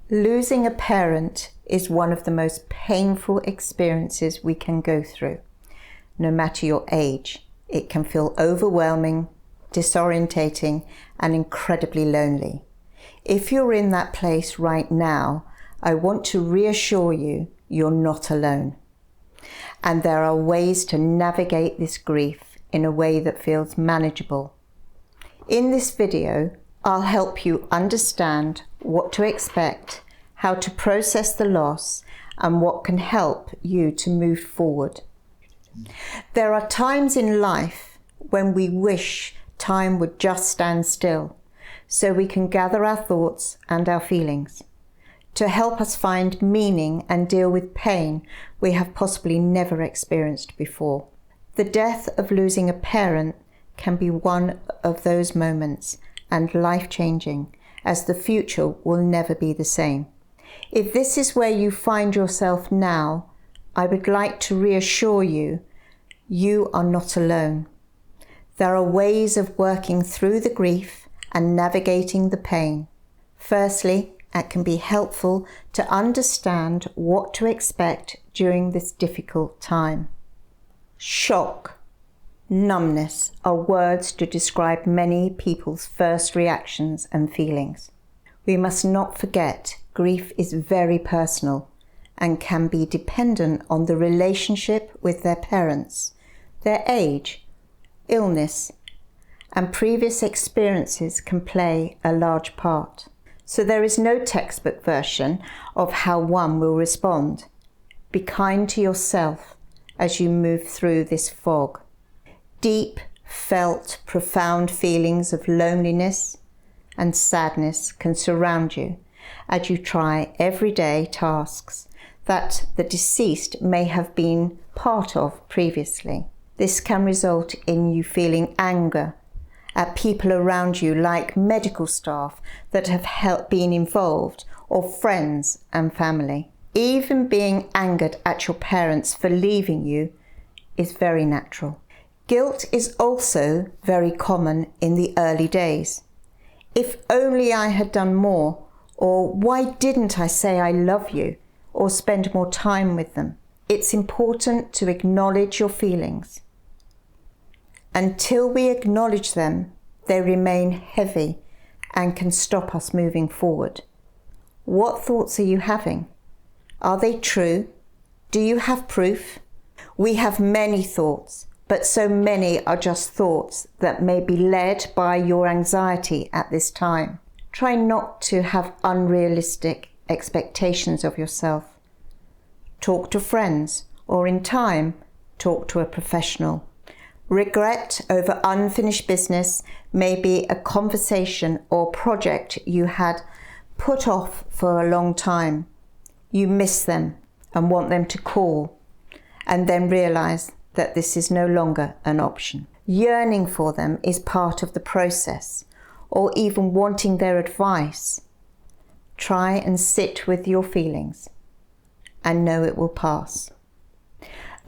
Losing a parent is one of the most painful experiences we can go through. No matter your age, it can feel overwhelming, disorientating, and incredibly lonely. If you're in that place right now, I want to reassure you you're not alone. And there are ways to navigate this grief in a way that feels manageable. In this video, I'll help you understand what to expect, how to process the loss, and what can help you to move forward. There are times in life when we wish time would just stand still, so we can gather our thoughts and our feelings to help us find meaning and deal with pain we have possibly never experienced before. The death of losing a parent can be one of those moments and life-changing, as the future will never be the same. If this is where you find yourself now, I would like to reassure you, you are not alone. There are ways of working through the grief and navigating the pain. Firstly, it can be helpful to understand what to expect during this difficult time. Shock, numbness are words to describe many people's first reactions and feelings. We must not forget grief is very personal and can be dependent on the relationship with their parents, their age, illness, and previous experiences can play a large part. So there is no textbook version of how one will respond. Be kind to yourself as you move through this fog. Deep, felt, profound feelings of loneliness and sadness can surround you as you try everyday tasks that the deceased may have been part of previously. This can result in you feeling anger at people around you, like medical staff that have been involved, or friends and family. Even being angered at your parents for leaving you is very natural. Guilt is also very common in the early days. If only I had done more, or why didn't I say I love you, or spend more time with them? It's important to acknowledge your feelings. Until we acknowledge them, they remain heavy and can stop us moving forward. What thoughts are you having? Are they true? Do you have proof? We have many thoughts, but so many are just thoughts that may be led by your anxiety at this time. Try not to have unrealistic expectations of yourself. Talk to friends, or in time, talk to a professional. Regret over unfinished business may be a conversation or project you had put off for a long time. You miss them and want them to call, and then realize that this is no longer an option. Yearning for them is part of the process, or even wanting their advice. Try and sit with your feelings and know it will pass.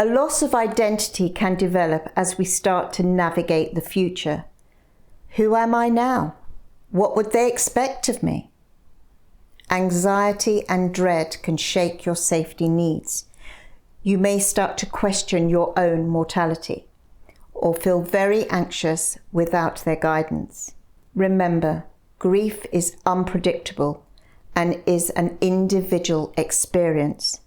A loss of identity can develop as we start to navigate the future. Who am I now? What would they expect of me? Anxiety and dread can shake your safety needs. You may start to question your own mortality, or feel very anxious without their guidance. Remember, grief is unpredictable and is an individual experience.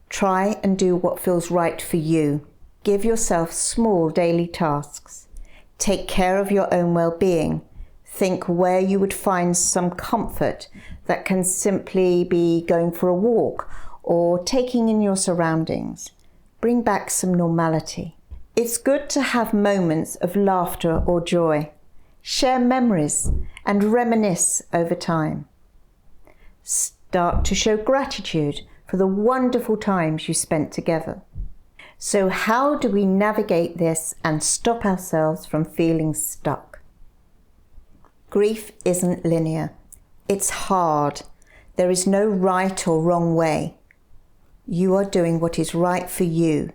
Try and do what feels right for you. Give yourself small daily tasks. Take care of your own well-being. Think where you would find some comfort. That can simply be going for a walk or taking in your surroundings. Bring back some normality. It's good to have moments of laughter or joy. Share memories and reminisce over time. Start to show gratitude for the wonderful times you spent together. So how do we navigate this and stop ourselves from feeling stuck? Grief isn't linear. It's hard. There is no right or wrong way. You are doing what is right for you.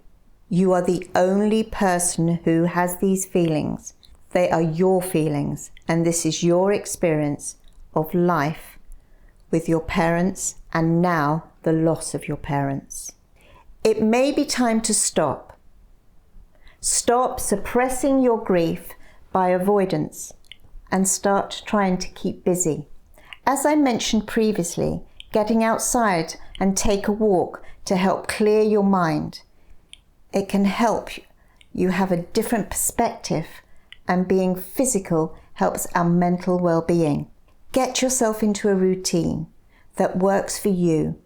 You are the only person who has these feelings. They are your feelings, and this is your experience of life with your parents and now the loss of your parents. It may be time to stop. Stop suppressing your grief by avoidance and start trying to keep busy. As I mentioned previously, getting outside and take a walk to help clear your mind. It can help you have a different perspective, and being physical helps our mental well-being. Get yourself into a routine that works for you.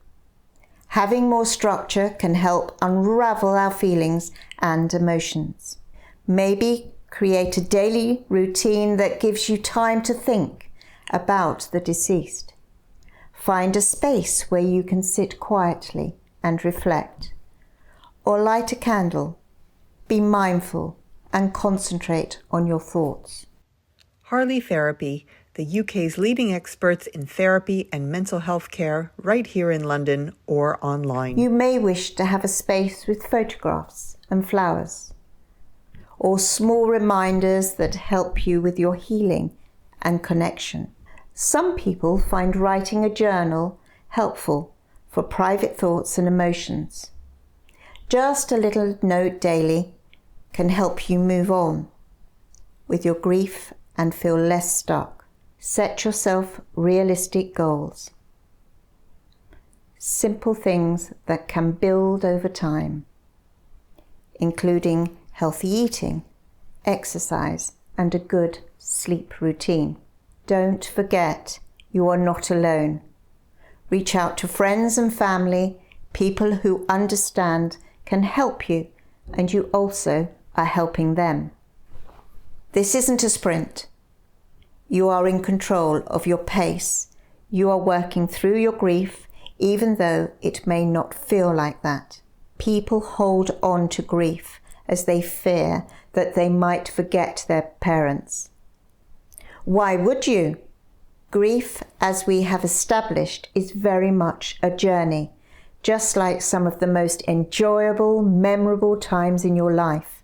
Having more structure can help unravel our feelings and emotions. Maybe create a daily routine that gives you time to think about the deceased. Find a space where you can sit quietly and reflect. Or light a candle. Be mindful and concentrate on your thoughts. Harley Therapy, the UK's leading experts in therapy and mental health care, right here in London or online. You may wish to have a space with photographs and flowers, or small reminders that help you with your healing and connection. Some people find writing a journal helpful for private thoughts and emotions. Just a little note daily can help you move on with your grief and feel less stuck. Set yourself realistic goals. Simple things that can build over time, including healthy eating, exercise, and a good sleep routine. Don't forget, you are not alone. Reach out to friends and family. People who understand can help you, and you also are helping them. This isn't a sprint. You are in control of your pace. You are working through your grief, even though it may not feel like that. People hold on to grief as they fear that they might forget their parents. Why would you? Grief, as we have established, is very much a journey, just like some of the most enjoyable, memorable times in your life.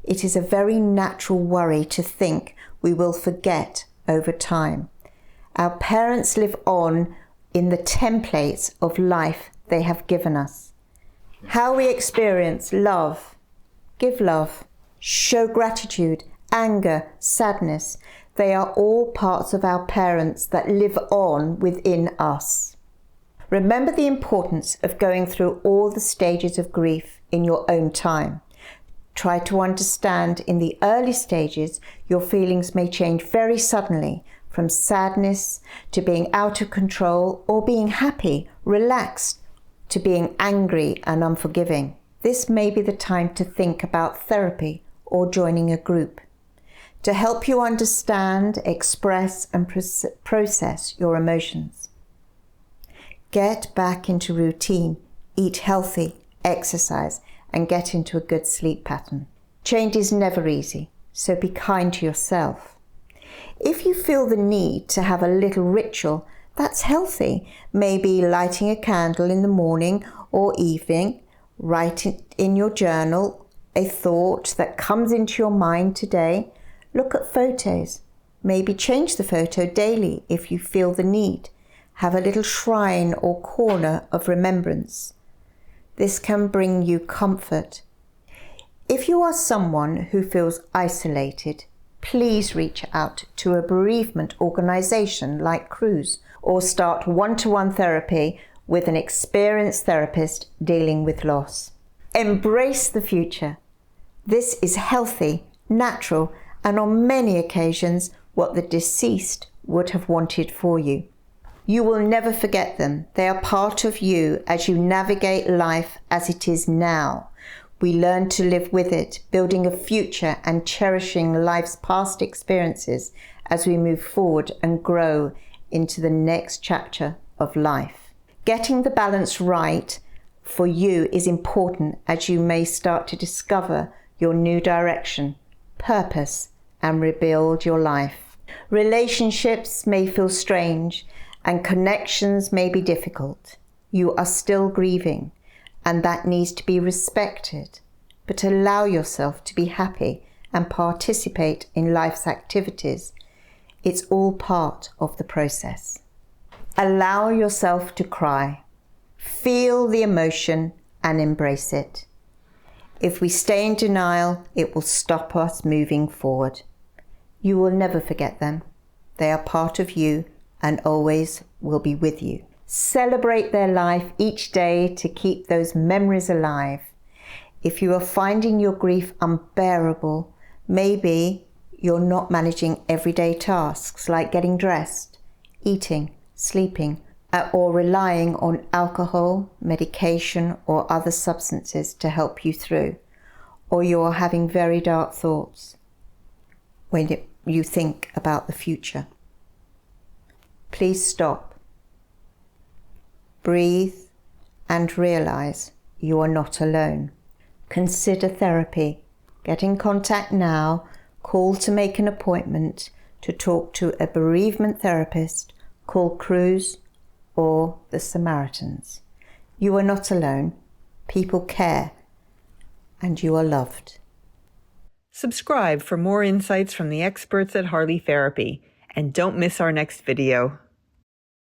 It is a very natural worry to think we will forget over time. Our parents live on in the templates of life they have given us. How we experience love, give love, show gratitude, anger, sadness, they are all parts of our parents that live on within us. Remember the importance of going through all the stages of grief in your own time. Try to understand in the early stages, your feelings may change very suddenly from sadness to being out of control or being happy, relaxed, to being angry and unforgiving. This may be the time to think about therapy or joining a group to help you understand, express, and process your emotions. Get back into routine, eat healthy, exercise, and get into a good sleep pattern. Change is never easy, so be kind to yourself. If you feel the need to have a little ritual, that's healthy. Maybe lighting a candle in the morning or evening, write it in your journal, a thought that comes into your mind today. Look at photos. Maybe change the photo daily if you feel the need. Have a little shrine or corner of remembrance. This can bring you comfort. If you are someone who feels isolated, please reach out to a bereavement organisation like Cruise or start one-to-one therapy with an experienced therapist dealing with loss. Embrace the future. This is healthy, natural, and on many occasions what the deceased would have wanted for you. You will never forget them. They are part of you as you navigate life as it is now. We learn to live with it, building a future and cherishing life's past experiences as we move forward and grow into the next chapter of life. Getting the balance right for you is important as you may start to discover your new direction, purpose, and rebuild your life. Relationships may feel strange and connections may be difficult. You are still grieving, and that needs to be respected. But allow yourself to be happy and participate in life's activities. It's all part of the process. Allow yourself to cry. Feel the emotion and embrace it. If we stay in denial, it will stop us moving forward. You will never forget them. They are part of you and always will be with you. Celebrate their life each day to keep those memories alive. If you are finding your grief unbearable, maybe you're not managing everyday tasks like getting dressed, eating, sleeping, or relying on alcohol, medication, or other substances to help you through. Or you're having very dark thoughts when you think about the future. Please stop. Breathe and realize you are not alone. Consider therapy. Get in contact now. Call to make an appointment to talk to a bereavement therapist. Call Cruz or the Samaritans. You are not alone. People care and you are loved. Subscribe for more insights from the experts at Harley Therapy, and don't miss our next video.